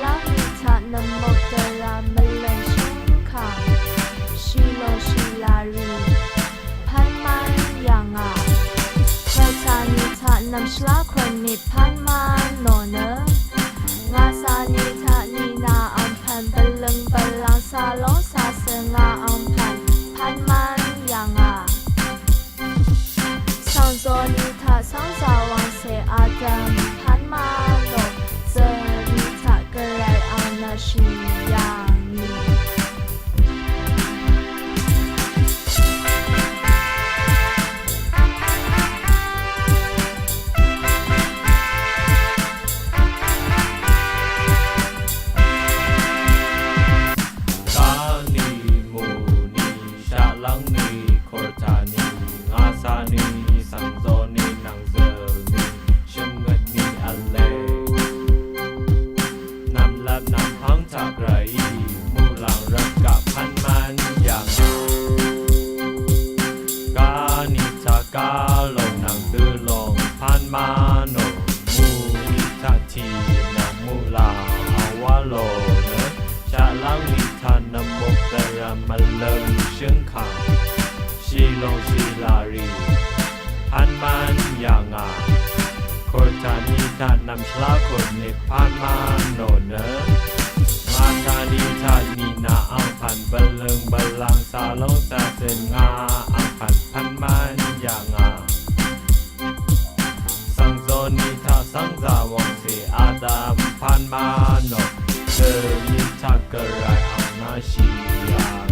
拉米塔那么的拉门冷胸卡，西罗西拉里，พันมันยังอ่ะใครทานิทานำชลาคนนิพันมันโนเนงาซานิทานีนาอัมพันบลังบลังซาลงซาเซงาอัมพันมันยังอ่ะสังโซนิทาสังสาวังเซอาดัมพันมันโนเซนิทากระไรอันนาชิยังนีมาโนมูนิทาทีนามูลาอาวาโลเนชาลังนิทานมกตระมาเลิงเชิงขังชีลงชีลารีพันมันยังอ่ะโคจานิทานนำชลาคนนิพันมันโนเนมาทานิทานีนาอังพันบเลิงบลังซาลงซาเซงาอังพันมันยังอ่ะนิทาสังสาวงเสอาดามพันมาโนเธอนิทากระไรอังนาชียา